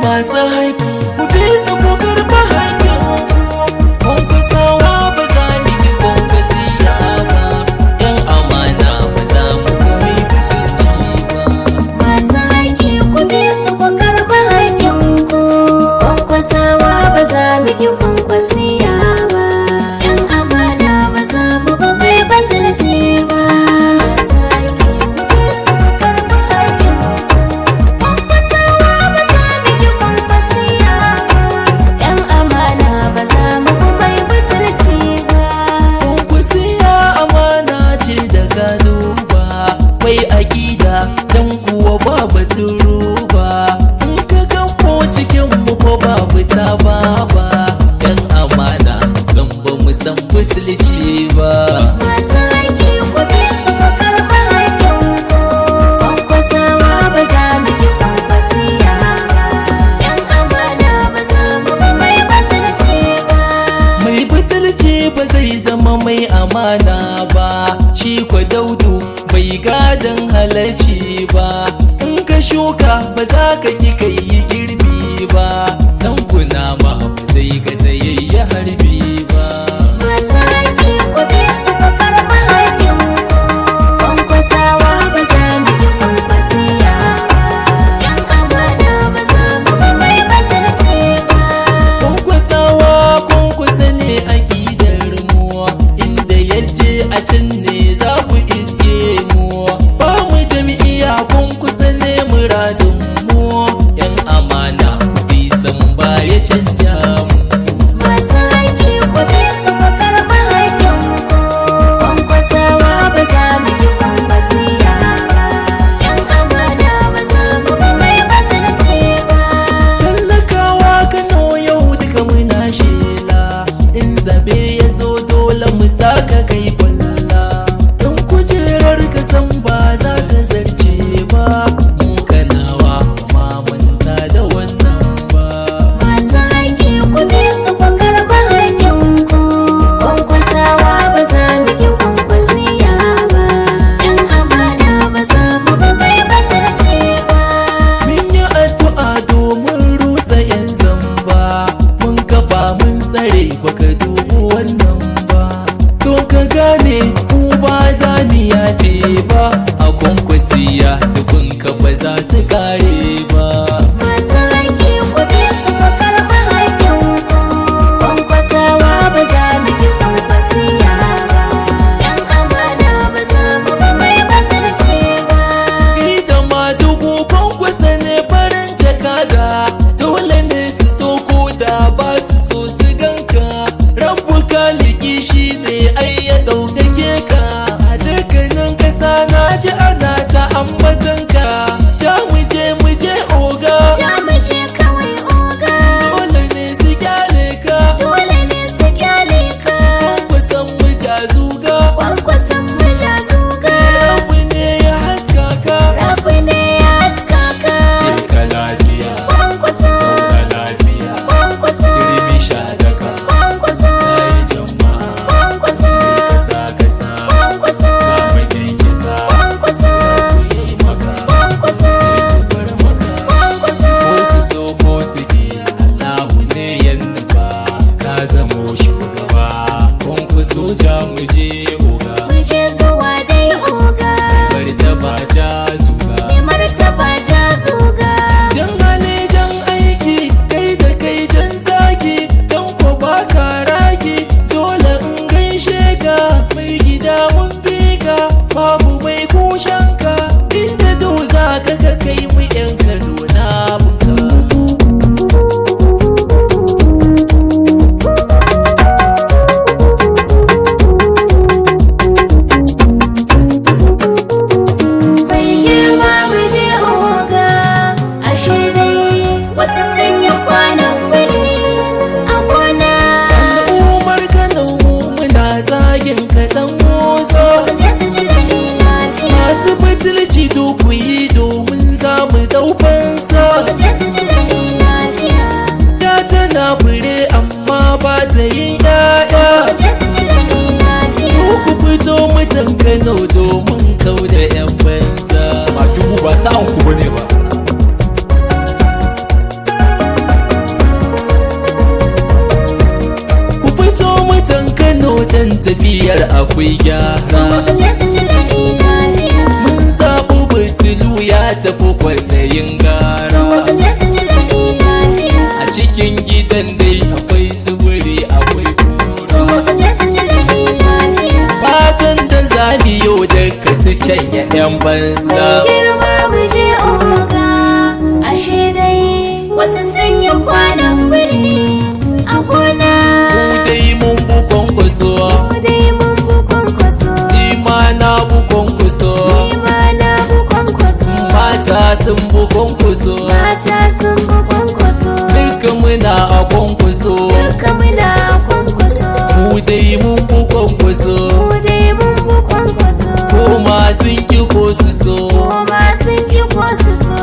masu haƙi ku bi su ku karɓi haƙin kwankwasawa ba za mu yi kwankwasiya ba, yan amana ba za mu kuma yi butulci ba. Masu haƙi ku bi su ku karɓi haƙin ku, kwankwasawa ba za mu yi kwankwasiya ba, yan amana ba za mu kuma yi butulci ba. Dan kuwa ba batun ruba, in ka gan mu cikin mu ko ba fita ba, yan amana dan ba mu san butulci ba. Masu haƙi ku bi su ku karɓi haƙin ku, kwankwasawa ba za mu yi kwankwasiya ba, yan amana ba za mu mai butulci ba. Mai butulci ba zai zama mai amana ba, shi kwa Daudu bai gadon halarci ba, in ka shuka ba za ka ki kai yi girbi ba, dan kunama ba zai ga zayayya harbi ba. Masu haƙi ku bi su ku karɓi haƙin ku, kwankwasawa ba za mu yi kwankwasiya ba, yan amana ba za mu mai butulci ba. Kwankwasawa kwankwasa ne aƙidar mu, inda yaje a can ne za ku iske mu, ba mu jami'iya kwankwasa ne muradin mu, yan amana bi san ba ya canja mu. Masu haƙi ku bi su ku karɓi haƙin ku, kwankwasawa ba za mu yi kwankwasiya ba, yan amana ba za mu mai butulci ba. Tallakawa Kano yau duka muna shela, in zabe ya zo dole mu saka kai kwalla, in kujerar ka san ba za ta zarce ba, mu Kanawa ma manta da wannan ba. Masu haƙi ku bi su ku karɓi haƙin ku, kwankwasawa ba za mu yi kwankwasiya ba, yan amana ba za mu mai butulci ba. Mun yi addu'a domin rusa 'yan zamba, mun kafa mun tsare baka dubu wannan ba, to ka gane ku ba za ni yafe ba, a kwankwasiya dubunka ba za su kare ba. Masu haƙi ku bi su ku karɓi haƙin ku, kwankwasawa ba za mu yi kwankwasiya ba, yan amana ba za mu mai butulci ba. Ita ma dubu kwankwasa ne farin jakada, dole ne su so ko da ba su so su ganka, rabu kaliki shi ne ai ya ɗaukake ka, a dukkanin ƙasa na ji ana ta ambatanka, ja mu je oga, Ja mu je kawai oga, dole ne su kyale ka, dole ne su kyale ka, kwankwasan mu jazuga, kwankwason mu ja zuga, rabu ne ya haska ka, rabu ne ya haska ka. je ka lafiya, Kwankwaso, zauna lafiya, kwankwaso, kirmi shadaka, kwankwaso, kayi jama'a, kwankwaso, kasa, kwankwaso, kama kyankyasa, kwankwaso, ku yi maka, kwankwaso, sai su bar maka, kwankwaso. ko su so ko su ki, Allahu ne ya nufa, ka zamo shugaba, kwankwaso ja mu je oga, Mu je zuwa dai oga, bar da ba ja zuga, mai martaba ja zuga. jan hali jan aiki, kai da kai jan zaki, dan ko ba ka raki, dole in gaishe ka, mai gida mun bi ka, babu mai kushenka, inda do za ka kai mu yan Kaduna buka. Mai girma mu je oga, ashe dai wasu sun yi kwanan birni a gona. Al'ummar Kano mu muna zagin kaɗan wasu, Su je su ji da ni lafiya, masu butulci to ku yi domin za mu dau fansa. su je su ji da ni lafiya, Ya tana fure amma ba ta yin 'ya'ya. su je su ji da ni lafiya. Ku fito mutan Kano domin kau da 'yan banza. ba dubu ba sa'an ku bane ba. wannan tafiyar akwai su gyara. je su ji daɗi lafiya. Mun zaɓi Butulu ya tafi kwaɗayin su gara. je su ji daɗi lafiya. A cikin gidan dai akwai tsibiri akwai su kura. je su ji daɗi lafiya. Fatan da zamiyo daga su canya 'yan banza. Girma mu je oga, ashe dai wasu sun yi kwanan biri a gona. Mu dai mun bu kwankwaso, Mu dai mun bu kwankwaso, ni ma na bu kwankwaso. ni ma na bu kwankwaso. Mata sun bu kwankwaso, Mata sun bu kwankwaso, duka muna a kwankwaso. duka muna kwankwaso. Mu dai mun bu kwankwaso, Mu dai mun bu kwankwaso, ko ma sun ki ko su so. ko ma sun ki ko su so.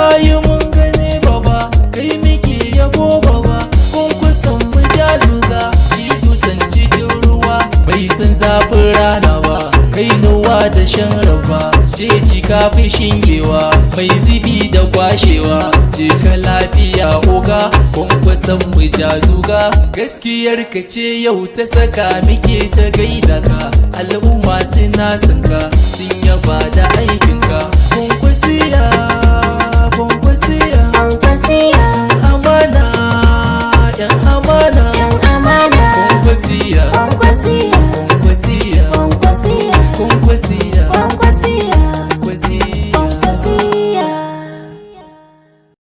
Ayi mun gane baba, kai muke yabo baba. Kwankwason mu ja zuga, yi dutsen cikin ruwa. Bai san zafin rana ba, kai nuwa da shan raba. Jeji kafi shingewa, mai zibi da kwashewa. Je ka lafiya oga, kwankwason mu ja zuga. Gaskiyar ka ce yau ta saka muke ta gaida ka. Al'umma suna son ka, sun yaba da aikinka. Kwankwasiya, kwankwasiya. Kwankwasiya.